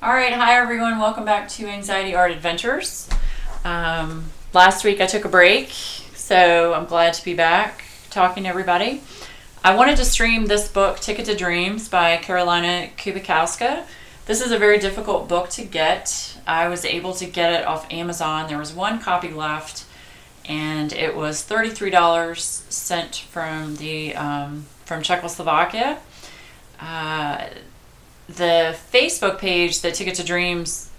All right, hi everyone. Welcome back to Anxiety Art Adventures. Last week I took a break, so I'm glad to be back talking to everybody. I wanted to stream this book, Ticket to Dreams by Karolina Kubikowska. This is a very difficult book to get. I was able to get it off Amazon. There was one copy left, and it was $33 sent from from Czechoslovakia. The Facebook page, the Ticket to Dreams,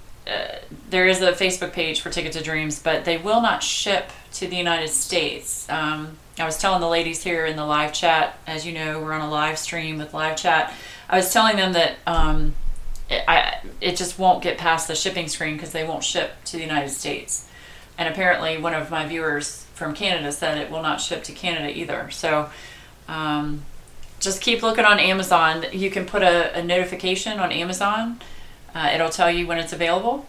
there is a Facebook page for Ticket to Dreams, but they will not ship to the United States. I was telling the ladies here in the live chat, as you know, we're on a live stream with live chat. I was telling them that it just won't get past the shipping screen because they won't ship to the United States. And apparently one of my viewers from Canada said it will not ship to Canada either. So just keep looking on Amazon. You can put a notification on Amazon. It'll tell you when it's available.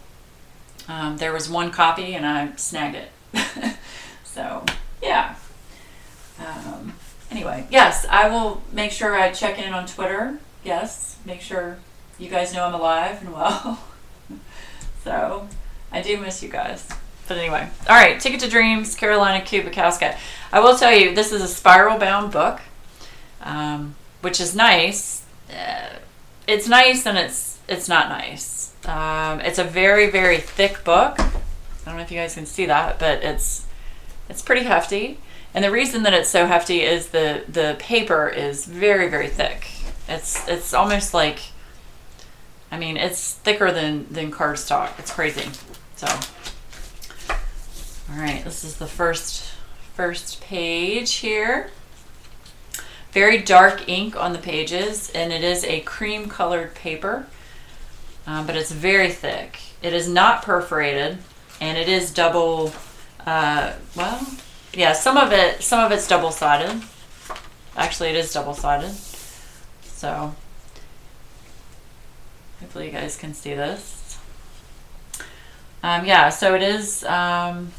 There was one copy and I snagged it. So, yeah. Anyway, yes, I will make sure I check in on Twitter. Yes, make sure you guys know I'm alive and well. So, I do miss you guys. But anyway, all right, Ticket to Dreams, Karolina Kubikowska. I will tell you, this is a spiral-bound book. Which is nice. It's nice and it's not nice. It's a very, very thick book. I don't know if you guys can see that, but it's pretty hefty. And the reason that it's so hefty is the paper is very, very thick. It's almost like, I mean, it's thicker than cardstock. It's crazy. So, all right, this is the first page here. Very dark ink on the pages, and it is a cream colored paper, but it's very thick. It is not perforated, and it is double, well, yeah, some of it's double-sided. Actually, it is double-sided. So, hopefully you guys can see this. Yeah, so it is Karolina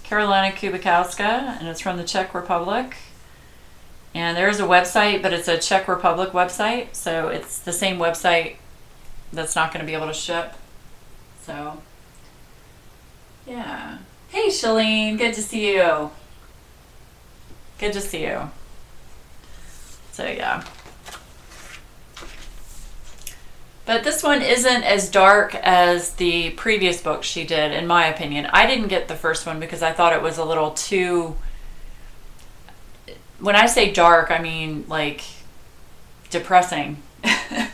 Kubikowska, and it's from the Czech Republic. And there is a website, but it's a Czech Republic website, so it's the same website that's not going to be able to ship. So, yeah. Hey, Shalene, good to see you. Good to see you. So, yeah. But this one isn't as dark as the previous book she did, in my opinion. I didn't get the first one because I thought it was a little too... When I say dark, I mean like depressing. It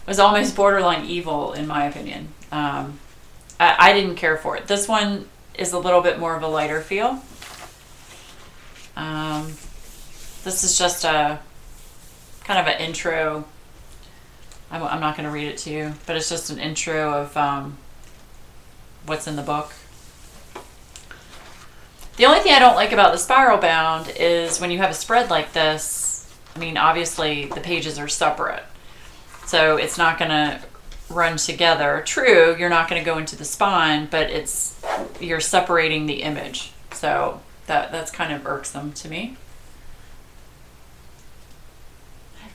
was almost borderline evil, in my opinion. I didn't care for it. This one is a little bit more of a lighter feel. This is just a kind of an intro. I'm not going to read it to you, but it's just an intro of what's in the book. The only thing I don't like about the spiral bound is when you have a spread like this, I mean, obviously the pages are separate. So it's not going to run together. True, you're not going to go into the spine, but you're separating the image. So that's kind of irksome to me.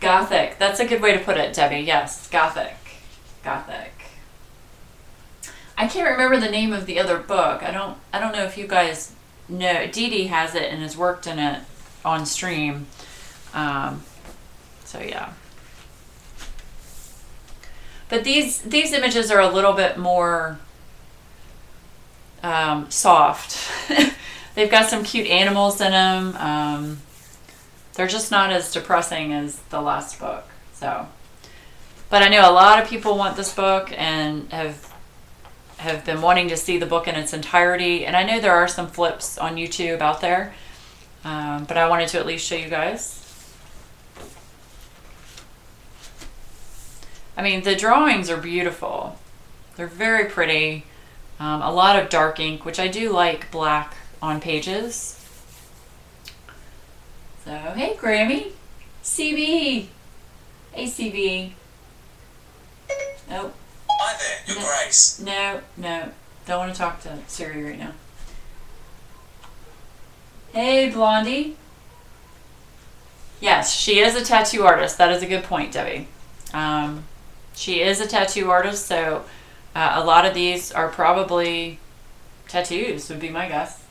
Gothic. That's a good way to put it, Debbie. Yes, Gothic. Gothic. I can't remember the name of the other book. I don't know if you guys... No, Dee Dee has it and has worked in it on stream. So yeah. But these images are a little bit more soft. They've got some cute animals in them. They're just not as depressing as the last book. So, but I know a lot of people want this book and have been wanting to see the book in its entirety, and I know there are some flips on YouTube out there, but I wanted to at least show you guys. I mean, the drawings are beautiful. They're very pretty. A lot of dark ink, which I do like black on pages. So, hey Grammy. CB. Hey CB. Nope. Hi there, Your Grace. No. Don't want to talk to Siri right now. Hey, Blondie. Yes, she is a tattoo artist. That is a good point, Debbie. She is a tattoo artist, so a lot of these are probably tattoos, would be my guess.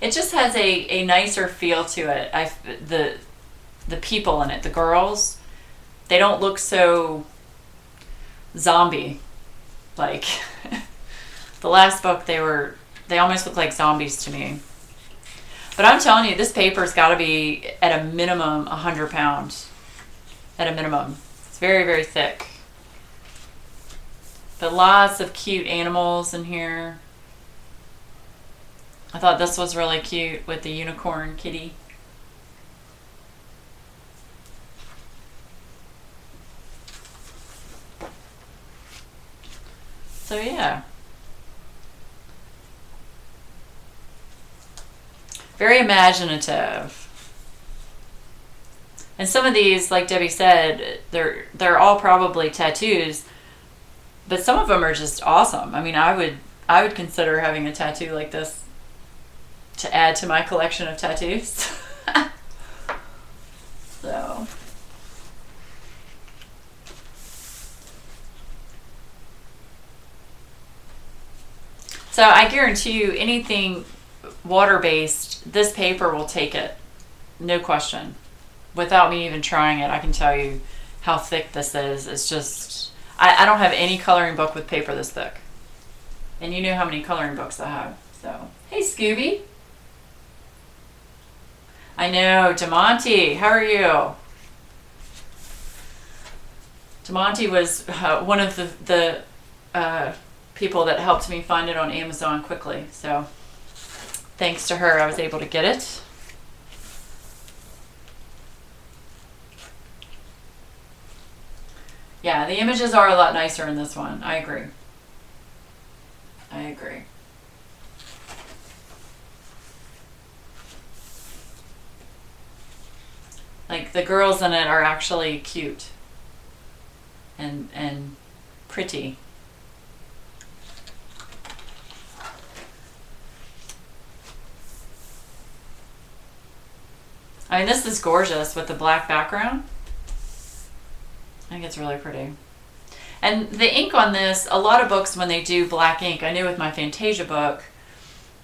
It just has a nicer feel to it. The people in it, the girls, they don't look so zombie like. The last book, they almost look like zombies to me. But I'm telling you, this paper's got to be at a minimum 100 pounds. At a minimum. It's very, very thick. But lots of cute animals in here. I thought this was really cute with the unicorn kitty. So yeah. Very imaginative. And some of these, like Debbie said, they're all probably tattoos, but some of them are just awesome. I mean, I would consider having a tattoo like this to add to my collection of tattoos. So I guarantee you, anything water-based, this paper will take it. No question. Without me even trying it, I can tell you how thick this is. It's just, I don't have any coloring book with paper this thick. And you know how many coloring books I have. So, hey Scooby. I know, DeMonte, how are you? DeMonte was one of the people that helped me find it on Amazon quickly. So, thanks to her, I was able to get it. Yeah, the images are a lot nicer in this one. I agree. I agree. Like, the girls in it are actually cute and pretty. I mean, this is gorgeous with the black background. I think it's really pretty. And the ink on this, a lot of books when they do black ink, I know with my Fantasia book,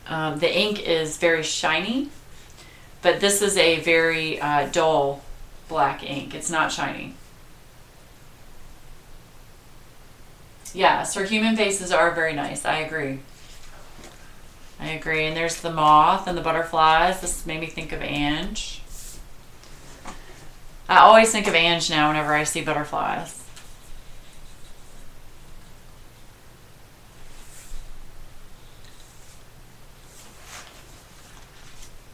the ink is very shiny, but this is a very dull black ink. It's not shiny. Yes, her human faces are very nice. I agree. I agree. And there's the moth and the butterflies. This made me think of Ange. I always think of Ange now whenever I see butterflies.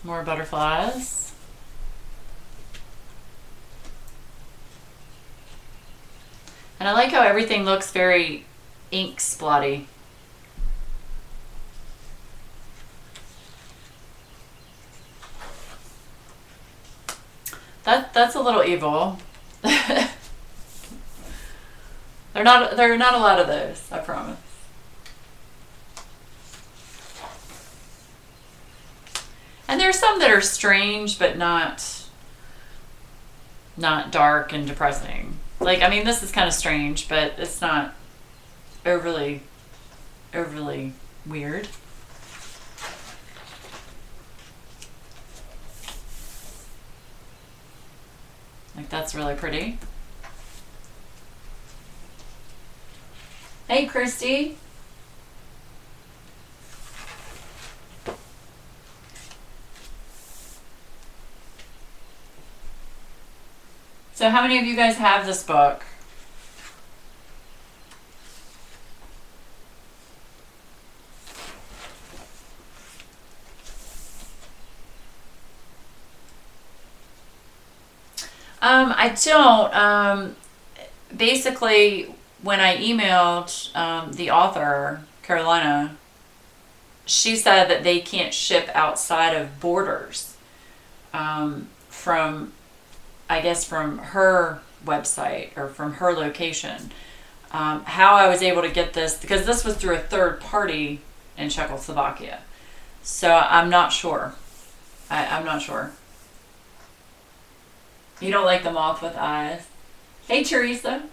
More butterflies. And I like how everything looks very ink splotty. That's a little evil. They're not a lot of those, I promise. And there's some that are strange but not dark and depressing. Like, I mean, this is kind of strange, but it's not overly weird. Like, that's really pretty. Hey, Christy. So how many of you guys have this book? I don't. Basically, when I emailed the author, Karolina, she said that they can't ship outside of borders from, I guess, from her website or from her location. How I was able to get this, because this was through a third party in Czechoslovakia. So I'm not sure. I'm not sure. You don't like the moth with eyes. Hey, Teresa.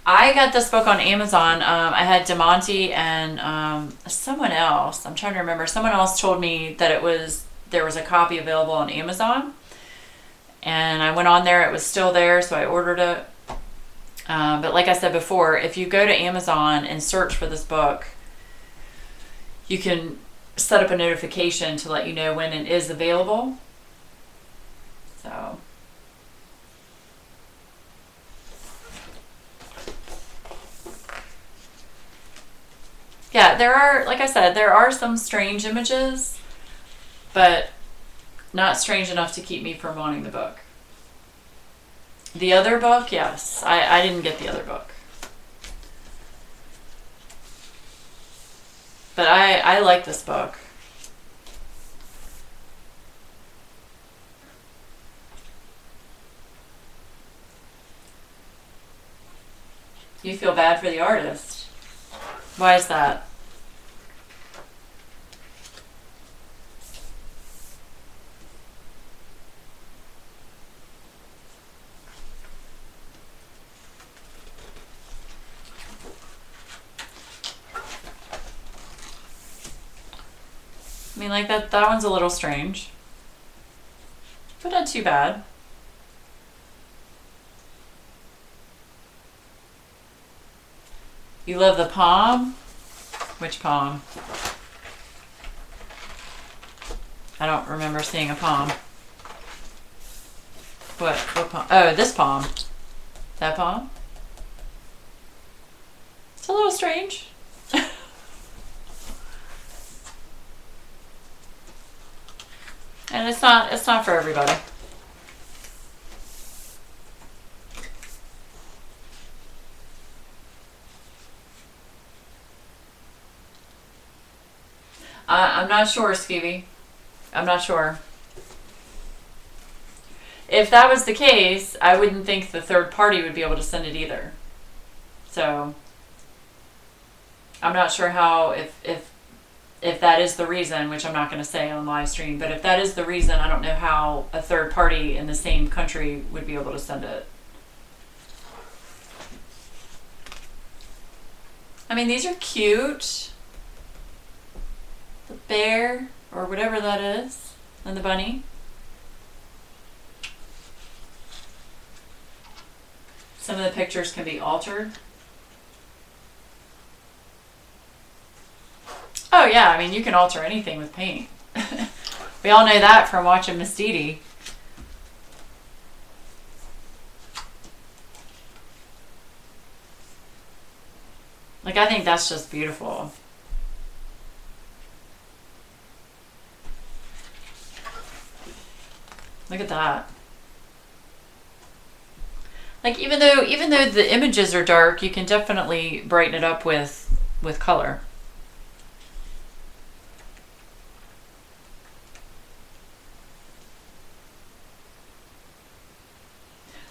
I got this book on Amazon. I had Monte and someone else. I'm trying to remember. Someone else told me that there was a copy available on Amazon, and I went on there. It was still there, so I ordered it. But like I said before, if you go to Amazon and search for this book, you can set up a notification to let you know when it is available. So. Yeah, there are, like I said, there are some strange images, but not strange enough to keep me from wanting the book. The other book, yes. I didn't get the other book. But I like this book. You feel bad for the artist. Why is that? I mean, like that one's a little strange, but not too bad. You love the palm? Which palm? I don't remember seeing a palm. What palm? Oh, this palm. That palm? It's a little strange. And it's not for everybody. I'm not sure, Stevie. I'm not sure. If that was the case, I wouldn't think the third party would be able to send it either. So I'm not sure how, if that is the reason, which I'm not going to say on live stream, but if that is the reason, I don't know how a third party in the same country would be able to send it. I mean, these are cute. The bear, or whatever that is, and the bunny. Some of the pictures can be altered. Oh yeah, I mean, you can alter anything with paint. We all know that from watching Miss Dee Dee. Like, I think that's just beautiful. Look at that. Like, even though the images are dark, you can definitely brighten it up with color.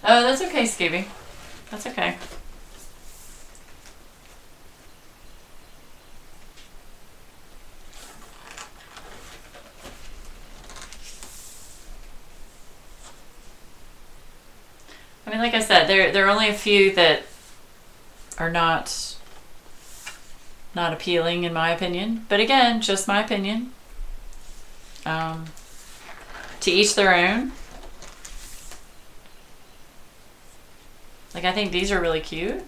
Oh, that's okay, Scooby. That's okay. I mean, like I said, there are only a few that are not appealing in my opinion. But again, just my opinion. To each their own. Like, I think these are really cute.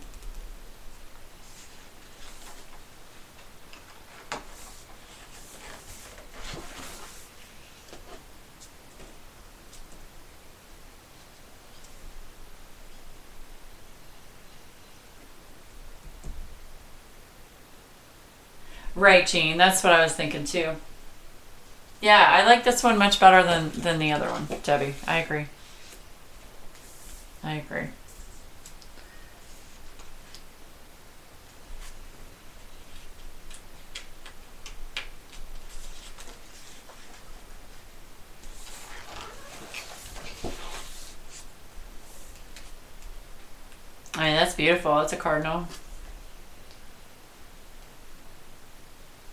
Right, Jean. That's what I was thinking too. Yeah, I like this one much better than the other one, Debbie. I agree. I agree. I mean, That's beautiful. That's a cardinal.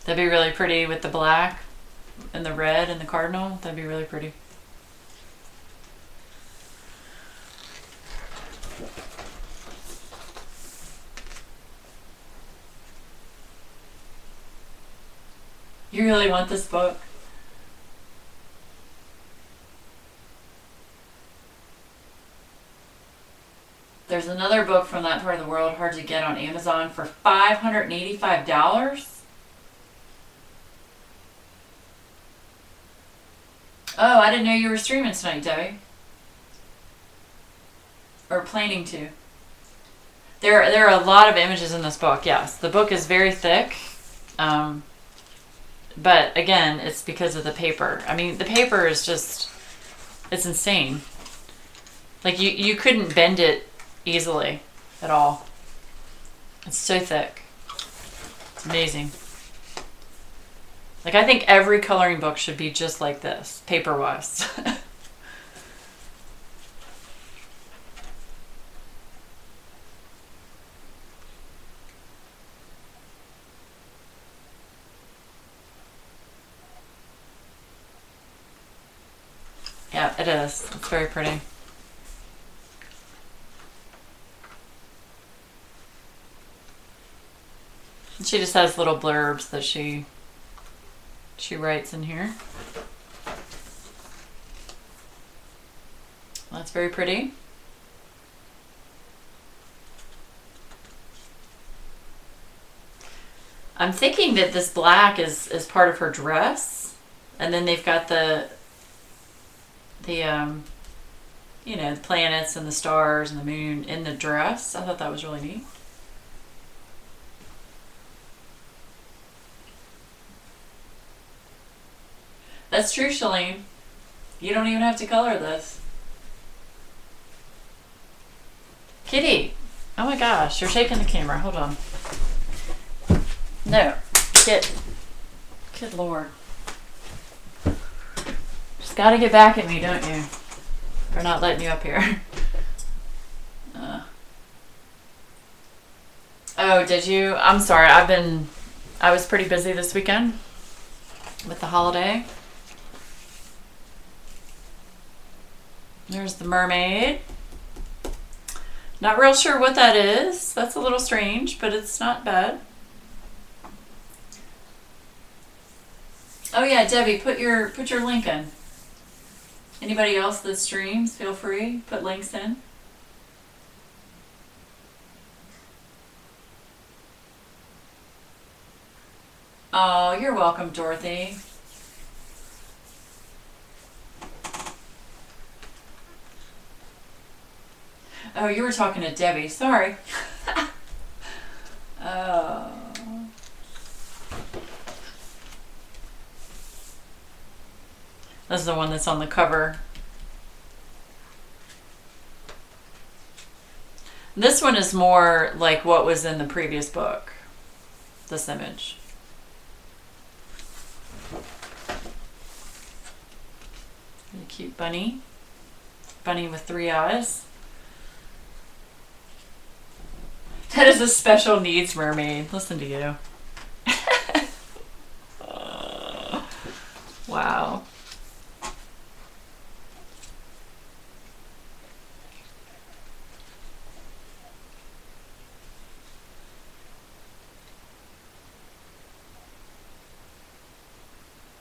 That'd be really pretty with the black and the red and the cardinal. That'd be really pretty. You really want this book? There's another book from that part of the world, hard to get on Amazon for $585. Oh, I didn't know you were streaming tonight, Debbie. Or planning to. There are a lot of images in this book, yes. The book is very thick. But again, it's because of the paper. I mean, the paper is just, it's insane. Like you couldn't bend it easily at all. It's so thick. It's amazing. Like I think every coloring book should be just like this, paper-wise. Yeah, it is. It's very pretty. And she just has little blurbs that she writes in here. That's very pretty. I'm thinking that this black is part of her dress, and then they've got the you know, the planets and the stars and the moon in the dress. I thought that was really neat. That's true, Shalene. You don't even have to color this. Kitty! Oh my gosh, you're shaking the camera. Hold on. No. Kid. Good Lord. Just gotta get back at me, don't you? For not letting you up here. Oh, did you? I'm sorry. I was pretty busy this weekend with the holiday. There's the mermaid. Not real sure what that is. That's a little strange, but it's not bad. Oh yeah, Debbie, put your link in. Anybody else that streams, feel free, put links in. Oh, you're welcome, Dorothy. Oh, you were talking to Debbie. Sorry. Oh. This is the one that's on the cover. This one is more like what was in the previous book. This image. A cute bunny. Bunny with 3 eyes. That is a special needs mermaid. Listen to you. Wow.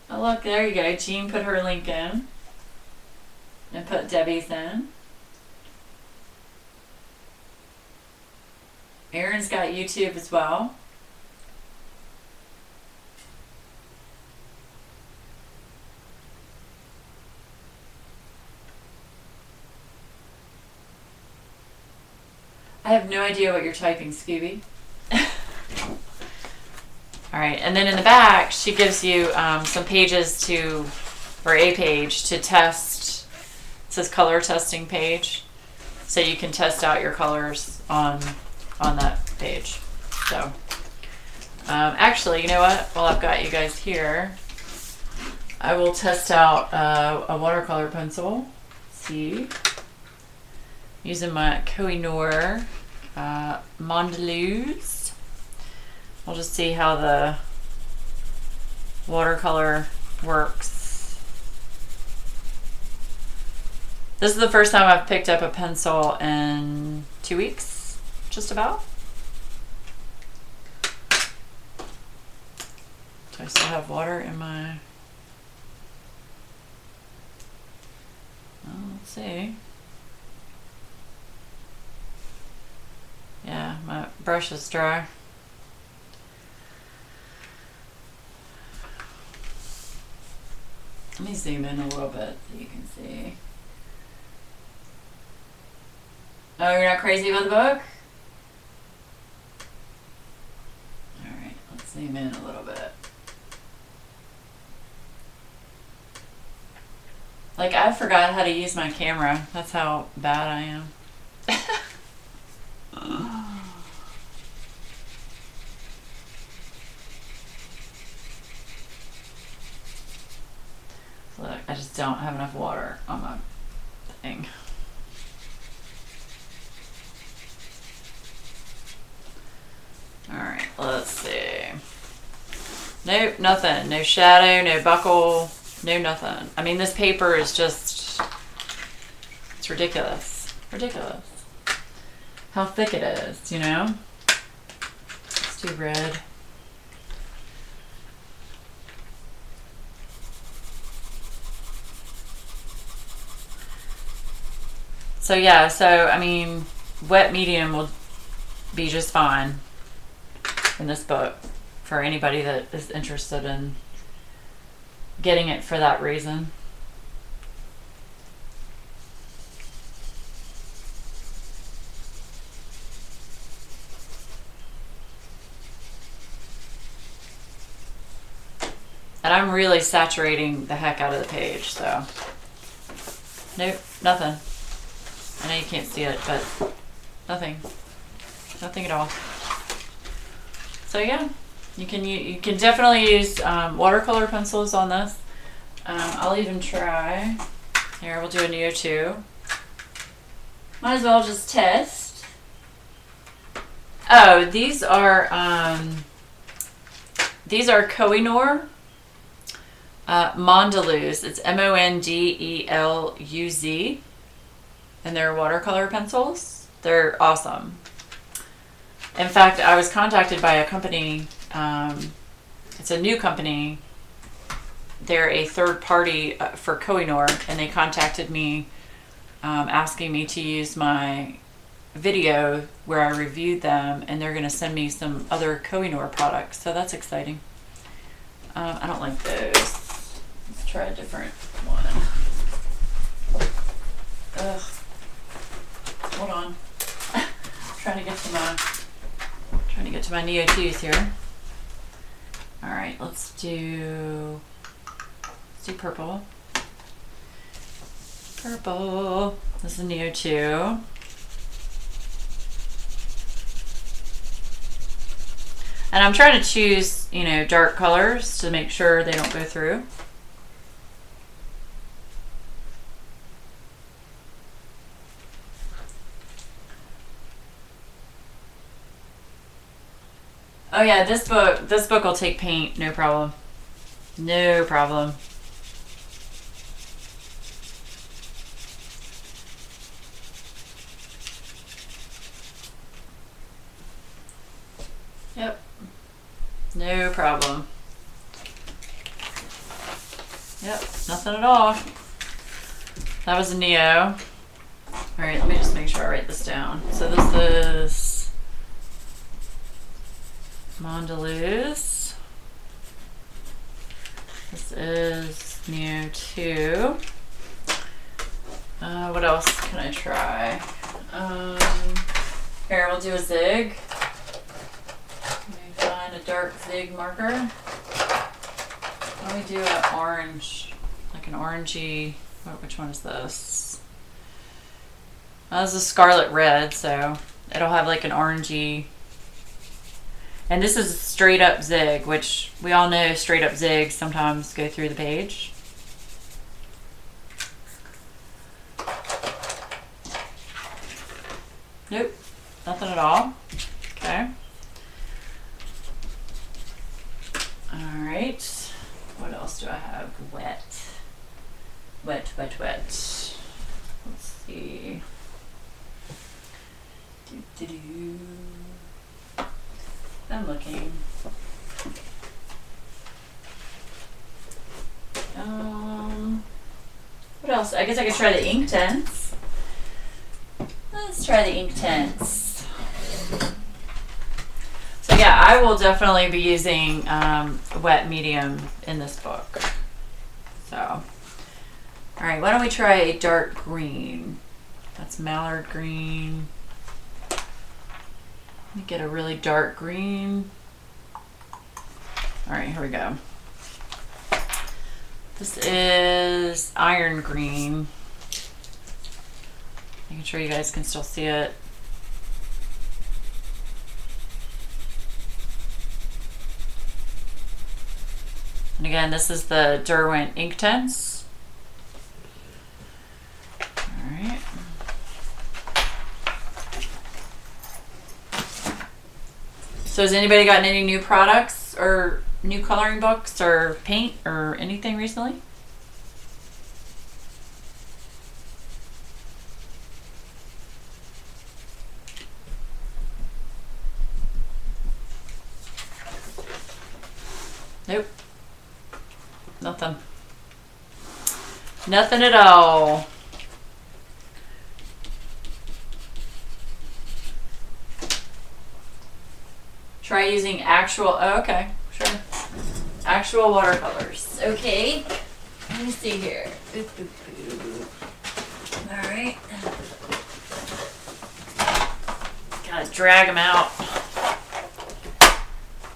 Oh look, there you go. Jean put her link in. And put Debbie's in. Erin's got YouTube as well. I have no idea what you're typing, Scooby. All right, and then in the back, she gives you some pages to, or a page to test. It says color testing page, so you can test out your colors on that page. So, actually, you know what? While I've got you guys here, I will test out a watercolor pencil. See, using my Koh-i Noor Mondelez. We'll just see how the watercolor works. This is the first time I've picked up a pencil in 2 weeks, just about. Do I still have water in my... Well, let's see. Yeah, my brush is dry. Let me zoom in a little bit so you can see. Oh, you're not crazy about the book? Alright, let's zoom in a little bit. Like, I forgot how to use my camera. That's how bad I am. Look, I just don't have enough water on my thing. Alright, let's see. Nope, nothing. No shadow, no buckle, no nothing. I mean, this paper is just... It's ridiculous. Ridiculous. How thick it is, you know? It's too red. So yeah, so I mean, wet medium will be just fine in this book for anybody that is interested in getting it for that reason. And I'm really saturating the heck out of the page, so nope, nothing. I know you can't see it, but nothing. Nothing at all. So yeah, you can definitely use watercolor pencils on this. I'll even try. Here, we'll do a Neo 2. Might as well just test. Oh, these are Kohinoor Mondelez. It's Mondeluz. And they're watercolor pencils. They're awesome. In fact, I was contacted by a company. It's a new company. They're a third party for Kohinoor, and they contacted me asking me to use my video where I reviewed them, and they're going to send me some other Kohinoor products. So that's exciting. I don't like those. Let's try a different one. Ugh. Hold on. trying to get to my Neo 2s here. All right, let's do purple. Purple. This is Neo 2. And I'm trying to choose, you know, dark colors to make sure they don't go through. Oh yeah, this book will take paint, no problem. No problem. Yep. No problem. Yep, nothing at all. That was a Neo. Alright, let me just make sure I write this down. So this is Mondelez. This is Neo 2. What else can I try? Here, we'll do a zig. Let me find a dark zig marker. Why don't we do an orange, like an orangey, which one is this? This is scarlet red, so it'll have like an orangey. And this is a straight up zig, which we all know straight up zigs sometimes go through the page. Nope, nothing at at all. Okay. All right. What else do I have? Wet. Wet. Let's see. I'm looking. What else? I guess I could try the ink tints. Let's try the ink tints. So yeah, I will definitely be using wet medium in this book. So, all right, why don't we try a dark green? That's mallard green. Let me get a really dark green. All right, here we go. This is iron green. Making sure you guys can still see it. And again, this is the Derwent ink tints. All right. So has anybody gotten any new products or new coloring books or paint or anything recently? Nope. Nothing. Nothing at all. Try using actual, oh, okay, sure. Actual watercolors. Okay. Let me see here. All right. Gotta drag them out.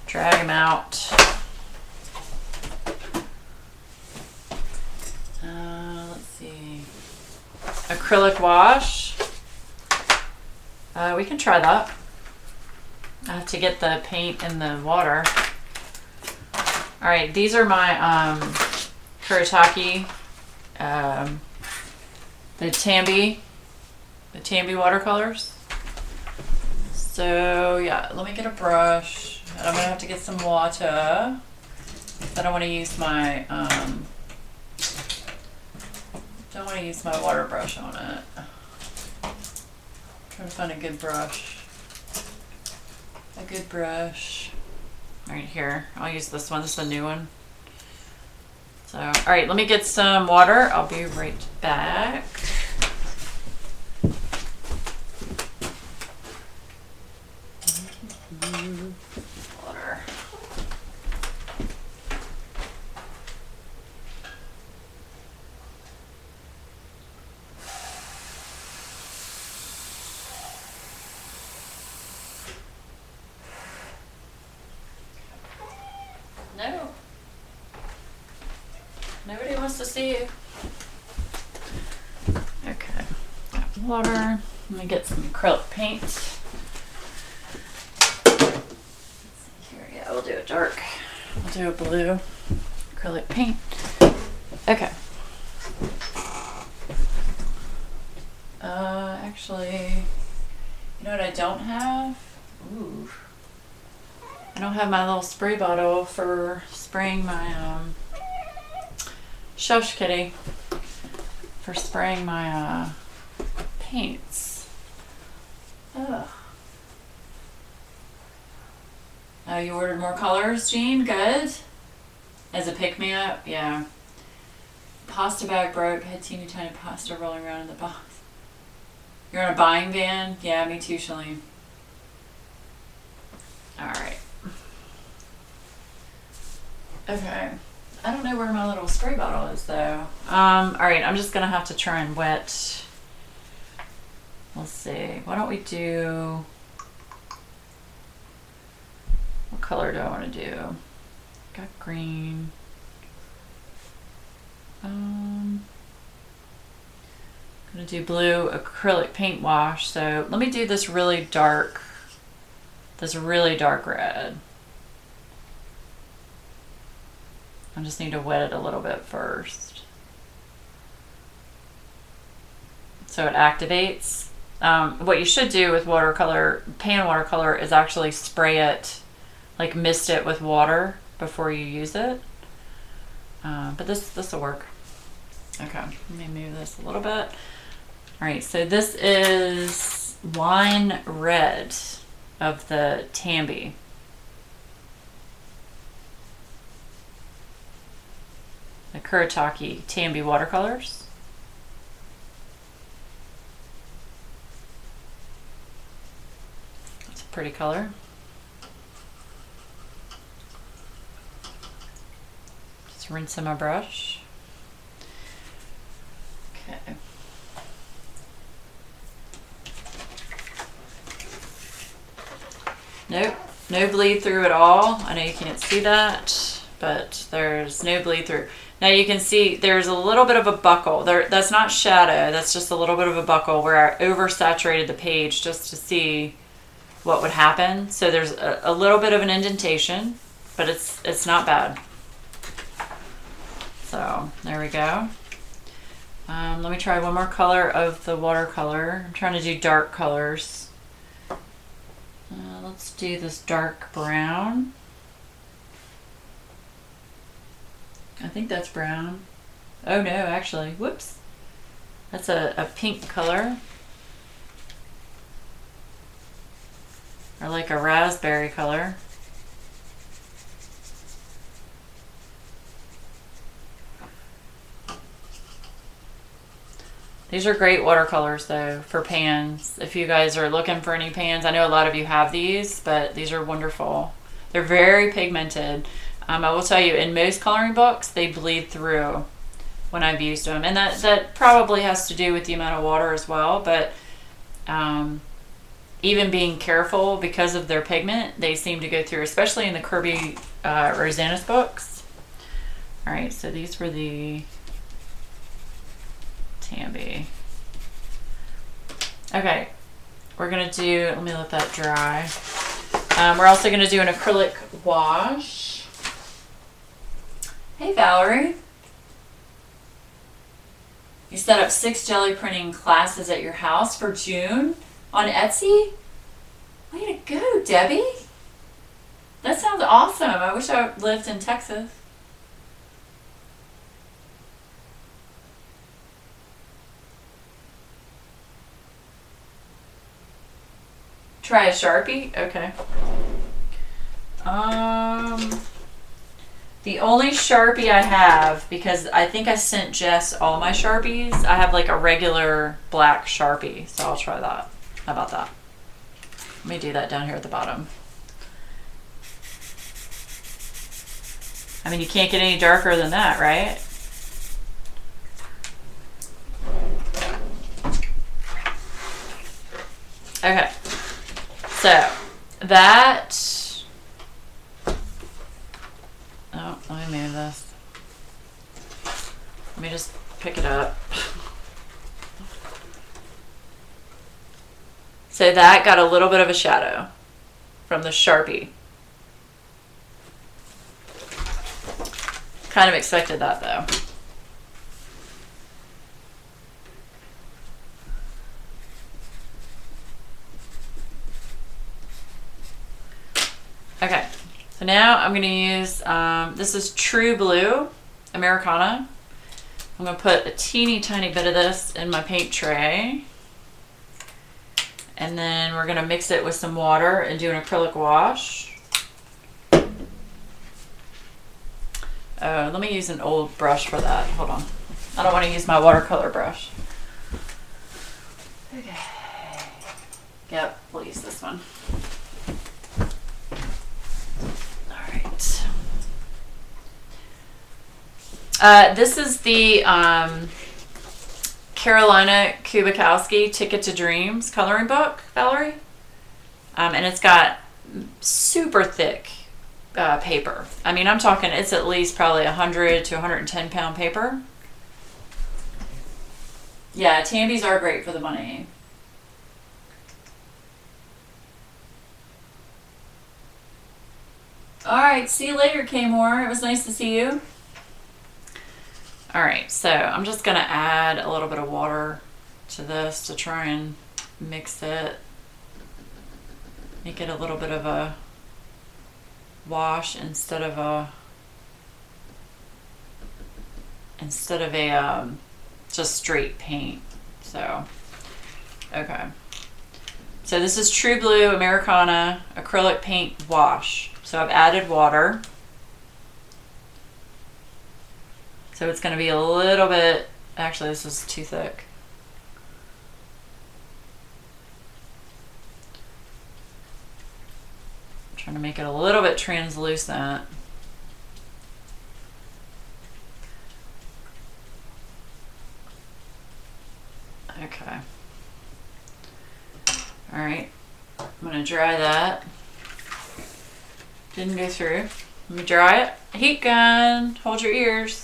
Drag them out. Let's see. Acrylic wash. We can try that. I have to get the paint in the water. All right, these are my Kuretake, the Tambi watercolors. So yeah, let me get a brush. And I'm gonna have to get some water. I don't want to use my water brush on it. I'm trying to find a good brush. A good brush. Right here. I'll use this one. This is a new one. So, all right, let me get some water. I'll be right back. Water. No. Nobody wants to see you. Okay. Got water. Let me get some acrylic paint. Let's see here. Yeah, we'll do a dark. We'll do a blue acrylic paint. Okay. Actually, you know what I don't have? Ooh. I don't have my little spray bottle for spraying my Shush Kitty for spraying my paints. Ugh. Oh, you ordered more colors, Jean? Good. As a pick-me-up? Yeah. Pasta bag broke. Had teeny tiny pasta rolling around in the box. You're on a buying ban? Yeah, me too, Shalene. Alright. Okay. I don't know where my little spray bottle is though. Alright, I'm just gonna have to try and wet. Let's see. Why don't we do, what color do I want to do? Got green. I'm gonna do blue acrylic paint wash. So let me do this really dark red. I just need to wet it a little bit first. So it activates. What you should do with watercolor, pan watercolor, is actually spray it, like mist it with water before you use it. But this will work. Okay, let me move this a little bit. All right, so this is Wine Red of the Tambi. The Kuretake Tambi watercolors. It's a pretty color. Just rinse in my brush. Okay. Nope, no bleed through at all. I know you can't see that, but there's no bleed through. Now you can see there's a little bit of a buckle. That's not shadow, that's just a little bit of a buckle where I oversaturated the page just to see what would happen. So there's a little bit of an indentation, but it's not bad. So there we go. Let me try one more color of the watercolor. I'm trying to do dark colors. Let's do this dark brown. I think that's brown. Oh no, actually, whoops. That's a pink color. Or like a raspberry color. These are great watercolors though for pans. If you guys are looking for any pans, I know a lot of you have these, but these are wonderful. They're very pigmented. I will tell you, in most coloring books, they bleed through when I've used them. And that probably has to do with the amount of water as well, but even being careful because of their pigment, they seem to go through, especially in the Kirby Rosanna's books. All right, so these were the Tambi. Okay, we're gonna do, let me let that dry. We're also gonna do an acrylic wash. Hey Valerie. You set up 6 jelly printing classes at your house for June on Etsy? Way to go, Debbie. That sounds awesome. I wish I lived in Texas. Try a Sharpie? Okay. The only Sharpie I have, because I think I sent Jess all my Sharpies, I have like a regular black Sharpie, so I'll try that. How about that? Let me do that down here at the bottom. I mean, you can't get any darker than that, right? Okay. So that, oh, let me move this. Let me just pick it up. So that got a little bit of a shadow from the Sharpie. Kind of expected that though. Okay, so now I'm going to use, this is True Blue Americana. I'm going to put a teeny tiny bit of this in my paint tray. And then we're going to mix it with some water and do an acrylic wash. Let me use an old brush for that. Hold on. I don't want to use my watercolor brush. Okay. Yep, we'll use this one. This is the Karolina Kubikowska Ticket to Dreams coloring book, Valerie. And it's got super thick paper. I mean, I'm talking, it's at least probably 100 to 110 pound paper. Yeah, Tambis are great for the money. All right, see you later, K-More. It was nice to see you. All right, so I'm just gonna add a little bit of water to this to try and mix it, make it a little bit of a wash instead of a just straight paint. So, okay. So this is True Blue Americana Acrylic Paint Wash. So I've added water. So it's going to be a little bit, actually this is too thick. I'm trying to make it a little bit translucent. Okay. All right. I'm going to dry that. Didn't go through. Let me dry it. Heat gun. Hold your ears.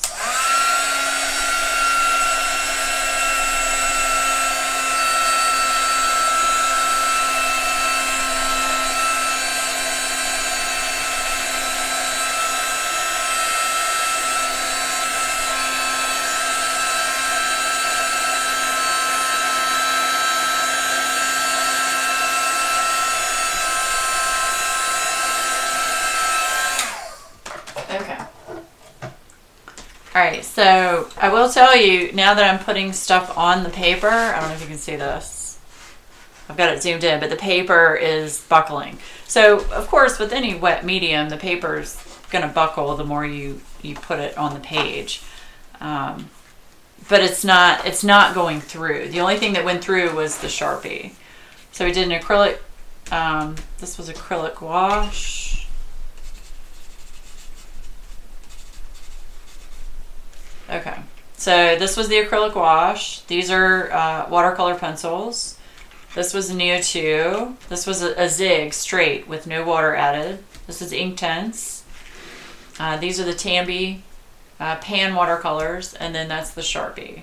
Alright, so I will tell you, now that I'm putting stuff on the paper, I don't know if you can see this. I've got it zoomed in, but the paper is buckling. So, of course, with any wet medium, the paper's going to buckle the more you put it on the page. But it's not going through. The only thing that went through was the Sharpie. So we did an acrylic, this was Acrylic Wash. Okay, so this was the acrylic wash. These are watercolor pencils. This was Neo 2. This was a zig straight with no water added. This is Inktense. These are the Tambi pan watercolors, and then that's the Sharpie.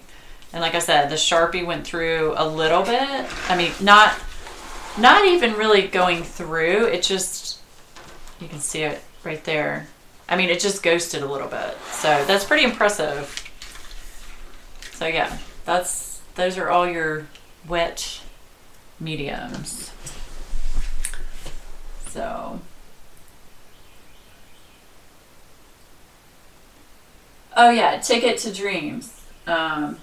And like I said, the Sharpie went through a little bit. I mean, not even really going through. It just, you can see it right there. I mean, it just ghosted a little bit. So that's pretty impressive. So yeah, those are all your wet mediums. So, oh yeah, Ticket to Dreams. Yeah,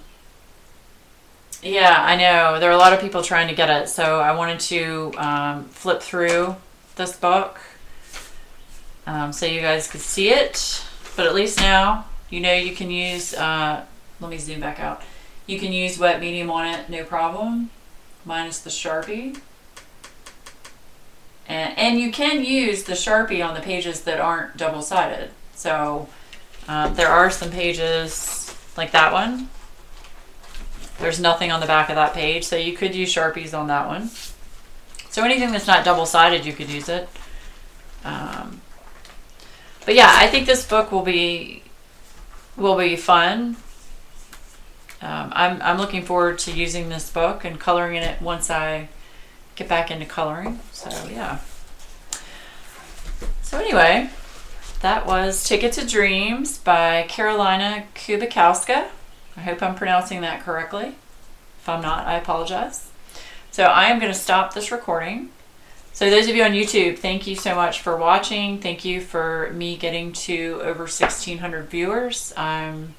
I know there are a lot of people trying to get it. So I wanted to flip through this book. So you guys could see it, but at least now you know you can use, let me zoom back out. You can use wet medium on it, no problem, minus the Sharpie. And you can use the Sharpie on the pages that aren't double-sided. So there are some pages like that one. There's nothing on the back of that page, so you could use Sharpies on that one. So anything that's not double-sided, you could use it. But yeah, I think this book will be fun. I'm looking forward to using this book and coloring in it once I get back into coloring. So yeah. So anyway, that was Ticket to Dreams by Karolina Kubikowska. I hope I'm pronouncing that correctly. If I'm not, I apologize. So I am going to stop this recording. So those of you on YouTube, thank you so much for watching. Thank you for me getting to over 1,600 viewers. I'm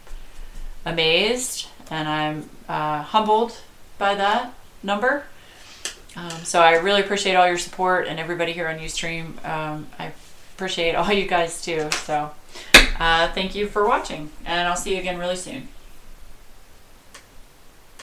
amazed and I'm humbled by that number. So I really appreciate all your support, and everybody here on Ustream. I appreciate all you guys too. So thank you for watching, and I'll see you again really soon.